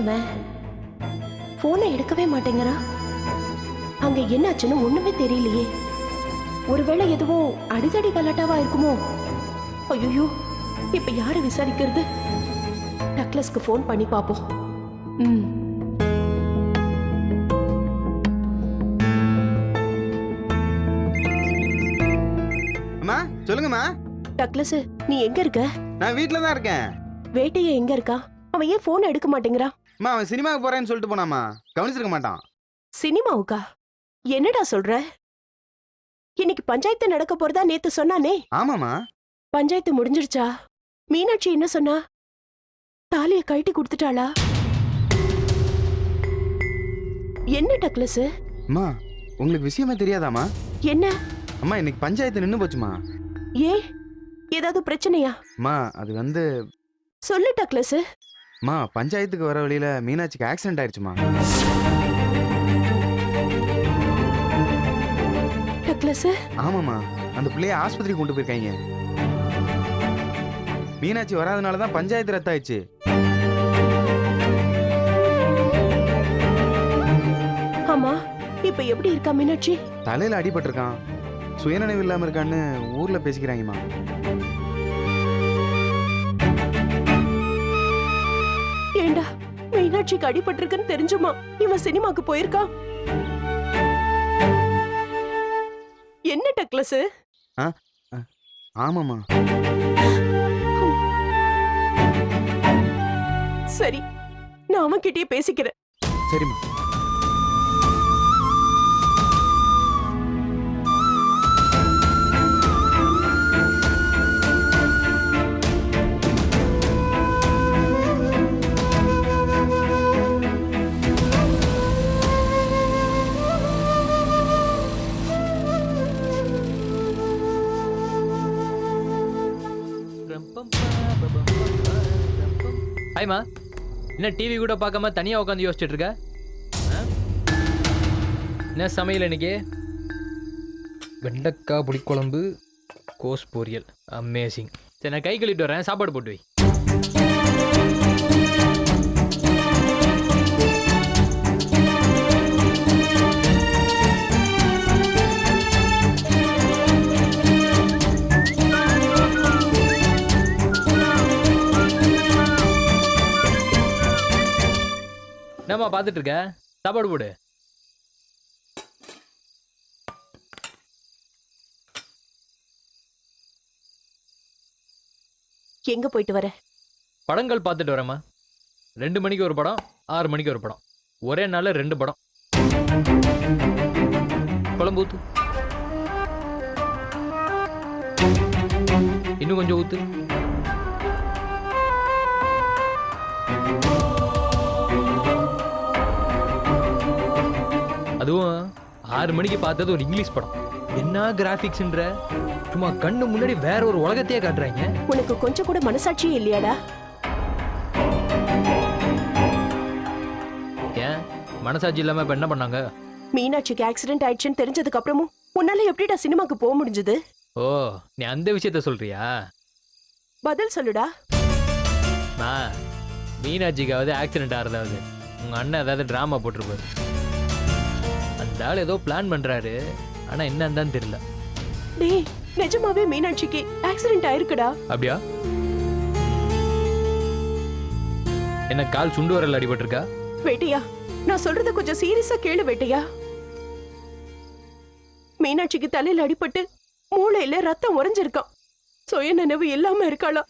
இவன் போனை எடுக்கவே மாட்டேங்கிறான். அங்க என்னாச்சுன்னு ஒண்ணுமே தெரியலையே. ஒருவேளை எதுவும் அடிதடி கலாட்டாவா இருக்குமோ? ஐயோ, இப்ப யாரை விசாரிக்கிறது? டக்ளஸ்க்கு போன் பண்ணி பாப்போம். அம்மா சொல்லுங்கம்மா. டக்ளஸ், நீ எங்க இருக்க? நான் வீட்ல தான் இருக்கேன். வேட்டைய எங்க இருக்கா? அவன் ஏன் போன் எடுக்க மாட்டேங்கிறான்? அம்மா அவன் சினிமாவுக்கு போறேன்னு சொல்லிட்டு போனாமா, கவனிச்சிருக்க மாட்டான். சினிமாவுக்கா? என்னடா சொல்ற? இன்னைக்கு பஞ்சாயத்து நடக்க போறதா நேத்து சொன்னானே. ஆமாமா. பஞ்சாயத்து முடிஞ்சிருச்சா? மீனாட்சி என்ன சொன்னா? தாலிய கழட்டி கொடுத்துட்டாளா? என்ன டக்ளஸ்? அம்மா உங்களுக்கு விஷயமே தெரியாதாமா? என்ன? அம்மா இன்னைக்கு பஞ்சாயத்து நின்னு போச்சுமா. ஏ, ஏதாவது பிரச்சனையா? அம்மா அது வந்து சொல்லு டக்ளஸ். அம்மா பஞ்சாயத்துக்கு வர வழியில மீனாட்சிக்கு ஆக்சிடென்ட் ஆயிடுச்சுமா. டக்ளஸ்? ஆமாமா, அந்த பிள்ளைய ஆஸ்பத்திரி கொண்டு போயிருக்காங்க. மீனாட்சி வராதனால தான் பஞ்சாயத்து ரத்தாயிடுச்சு. ஆமா, இப்ப எப்படி இருக்கா மீனாட்சி? தலையில அடிபட்டிருக்கான், சுயநினைவு இல்லாம இருக்கான்னு ஊர்ல பேசிக்கிறாங்கம்மா. ஏண்டா, மீனாட்சிக்கு அடிபட்டிருக்குன்னு தெரிஞ்சுமா இவன் சினிமாக்கு போயிருக்கான்? என்ன டக்ளஸ்? ஆமாமா. சரி, நான் அவன் கிட்டயே பேசிக்கிறேன். சரிம்மா. ஹாய்மா, என்ன டிவி கூட பார்க்காம தனியா உட்காந்து யோசிச்சுட்டு இருக்க? என்ன சமையல் இன்னைக்கு? வெண்டைக்காய் புளிக்குழம்பு, கோஸ் பொரியல், அமேசிங். சரி, நான் கை கழுவிட்டு வரேன், சாப்பாடு போட்டு வை. என்னம்மா பார்த்துட்டு இருக்க? சாப்பாடு போடு. எங்க போயிட்டு வர? படங்கள் பார்த்துட்டு வரேம்மா. 2 மணிக்கு ஒரு படம், 6 மணிக்கு ஒரு படம். ஒரே நாளில் 2 படம். குழம்பு ஊத்து. இன்னும் கொஞ்சம் ஊத்து. அதுவும் 6 மணிக்கு பார்த்தது ஒரு இங்கிலீஷ் படம். என்ன கிராபிக்ஸ்ன்ற, சும்மா கண்ணு முன்னாடி வேற ஒரு உலகத்தையே காட்டுறாங்க. உனக்கு கொஞ்சம் கூட மனசாட்சியே இல்லையாடா? ஏன் மனசாட்சி இல்லாம இப்ப என்ன பண்ணாங்க? மீனாட்சிக்கு ஆக்சிடென்ட் ஆயிடுச்சுன்னு தெரிஞ்சதுக்கு அப்புறமும் உன்னால எப்படிடா சினிமாக்கு போக முடிஞ்சது? ஓ, நீ அந்த விஷயத்த சொல்றியா? பதில் சொல்லுடா. மீனாட்சிக்காவது ஆக்சிடென்ட் ஆறதாவது உங்க அண்ணன் ஏதாவது டிராமா போட்டிருப்பாரு. அந்த ஆள் ஏதோ பிளான் பண்றாரு, ஆனா என்னன்னு தெரியல. டேய், நிஜமாவே மீனாட்சிக்கு ஆக்சிடென்ட் ஆயிருக்குடா. அப்படியா? என்ன கால் சுண்டு வரல அடிபட்டிருக்கா? வேட்டையா, நான் சொல்றத கொஞ்சம் சீரியஸா கேளு வேட்டையா. மீனாட்சிக்கு தலையில அடிபட்டு மூளையில ரத்தம் உறைஞ்சிருக்கான். சுய நினைவு இல்லாம இருக்காளா.